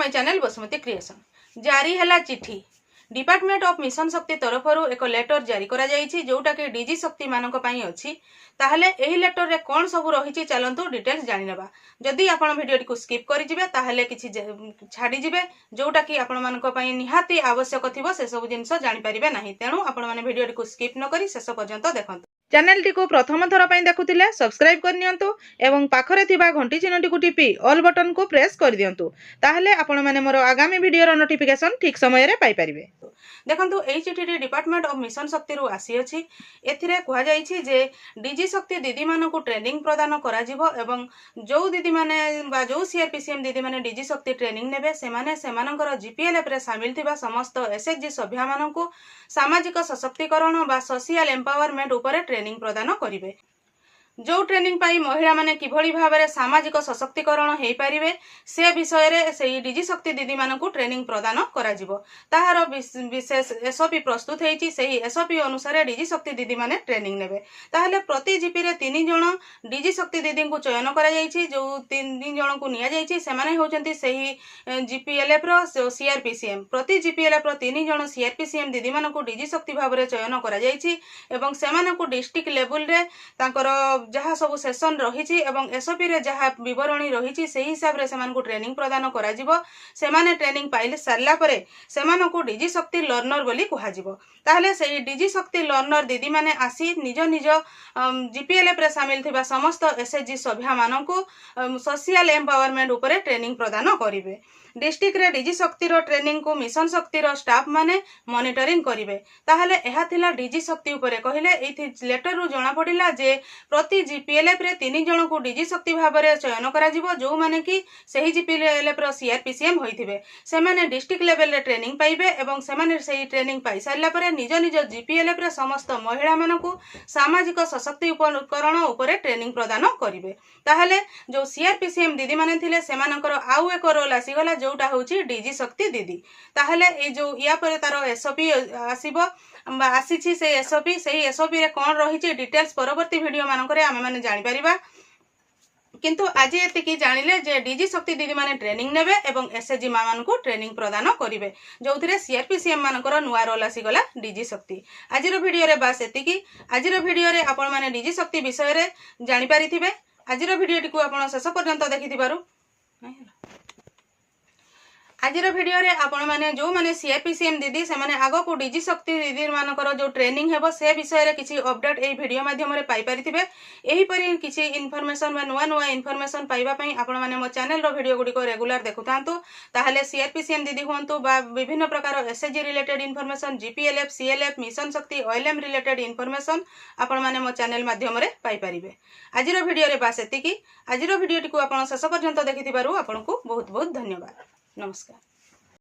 My channel Basumati creation. जारी है चिठी डिपार्टमेंट ऑफ मिशन शक्ति तरफ एक लेटर जारी करा जायछि जोटा कि डीजी शक्ति मानक पई अछि। ताहले एही लेटर रे कोन सब रहिछि चलंतु डिटेल्स जानि नेबा। जदि आपण वीडियो को स्किप करि जिवे ताहले किछि छाडी जिवे जोटा कि आपण मानक पई निहाती आवश्यक थिबो से सब जिंस जानि परिबे नाही। तेनु आपण माने वीडियो को स्किप न करी शेष पर्यंत देखंतु। चैनल टी को प्रथम थर पई देखुतिले सब्सक्राइब कर नियंतु एवं पाखरे थिबा घंटी चिन्हटी को टिपी ऑल बटन को प्रेस कर दियंतु। ताहले आपण माने मोर आगामी वीडियो रो नोटिफिकेशन ठीक समय रे पाई परिबे। देखंतु एही चिठी डिपार्टमेंट ऑफ मिशन शक्ति रु आसी अछि। एथिरे कुहा जायछि जे डीजी शक्ति दीदी मानकु ट्रेनिंग प्रदान करा जिवो एवं जो दीदी माने बा जो सीआरपीसीएम दीदी माने डीजी शक्ति ट्रेनिंग नेबे से माने सेमानकर जीपीएलएफ रे शामिल थिबा समस्त एसएचजी सभ्य मानकु सामाजिक सशक्तिकरण बा सोशल एम्पावरमेंट उपरे ट्रेनिंग प्रदान करिवे। जो ट्रेनिंग पाई महिला माने किभली भाबरे सामाजिक सशक्तिकरण हेई परिवे से विषय रे सेही डीजी शक्ति दीदी मानकु ट्रेनिंग प्रदान करा जिवो। ताहार विशेष एसओपी प्रस्तुत हेछि। सेही एसओपी अनुसार डीजी शक्ति दीदी माने ट्रेनिंग नेबे। ताहले प्रति जीपी रे 3 जण डीजी शक्ति दीदी को चयन करा जायछि। जो 3 जण को निया जायछि से माने होचंती सेही जीपीएलएफ रो सीआरपीसीएम। प्रति जीपीएलएफ रो 3 जण सीआरपीसीएम दीदी मानकु डीजी शक्ति भाबरे चयन करा जायछि एवं से मानकु डिस्ट्रिक्ट लेवल रे तांकर जहाँ सब सेशन रही एवं एसओपी रे जहाँ विवरणी रही से हिसाब रे सेमानकु ट्रेनिंग प्रदान करा जिवो। सेमाने ट्रेनिंग पाइले सारला परे सेमानकु डीजी शक्ति लर्नर बोली कहा जिवो। ताहले सेही डीजी शक्ति लर्नर दीदी माने आसी निज निज जीपीएलएफ रे शामिल थिबा समस्त एसएचजी सभ्य मानकु सोशल एम्पावरमेंट उपरे ट्रेनिंग प्रदान करिवे। डिस्ट्रिक्ट रे डीजी शक्ति रो ट्रेनिंग को मिशन शक्ति रो स्टाफ माने मॉनिटरिंग करिवे। ताहले एहा थिला डीजी शक्ति उपरे कहिले एथि लेटर रु जणा पडिला जे प्रति जीपीएलएफ रे 3 जण को डीजी शक्ति भाबरे चयन करा जिवो। जो माने कि सेही जीपीएलएफ रो सीआरपीसीएम होइथिबे से माने डिस्ट्रिक्ट लेवल रे ट्रेनिंग पाइबे एवं से माने सेही ट्रेनिंग पाइ सारला परे निज निज जीपीएलएफ रे समस्त महिला मानकु सामाजिक सशक्तिकरण उपरे ट्रेनिंग प्रदान करिवे। ताहले जो सीआरपीसीएम दीदी माने थिले सेमानकर आउ एक रोल आसी गला जोटा होची डीजी शक्ति दीदी। ताहले ए जो या परे तारो एसओपी आसीबो आसीछि से एसओपी सेही एसओपी रे कोन रहिछि डिटेल्स परवर्ती वीडियो मानकरे आमे माने जानि परिबा। किंतु आज एतिकी जानिले जे डीजी शक्ति दीदी माने ट्रेनिंग नेबे एवं एसएचजी मानकु ट्रेनिंग प्रदान करिवे जोथिरे सीआरपीसीएम मानकर नुआ रोल आसी गला डीजी शक्ति। आजिरो वीडियो रे बास एतिकी। आजिरो वीडियो रे आपण माने डीजी शक्ति विषय रे जानि परिथिबे। आजिरो वीडियो टिकु आपण शेष पर्यंत देखिथिबारु आजिर वीडियो रे आपण माने जो माने सीआरपीसीएम दीदी से माने आगो को डीजी शक्ति दीदी मानकर जो ट्रेनिंग हेबो से विषय रे किछि अपडेट एही वीडियो माध्यम रे पाई परिथिबे। एही परि किछि इन्फॉर्मेशन बा नुआ नुआ इन्फॉर्मेशन पाइबा पई आपण माने मो चैनल रो वीडियो गुडी को रेगुलर देखुतांतु। ताहले सीआरपीसीएम दीदी होंतु बा विभिन्न प्रकार SHG related information GPLF CLF mission Shakti OLM related information आपण माने मो चैनल माध्यम रे पाई परिबे। आजिर वीडियो रे बास एतिकी। आजिर वीडियो टिकु आपण शेष पर्यंत देखिथिबारु आपनकु बहुत बहुत धन्यवाद। नमस्कार।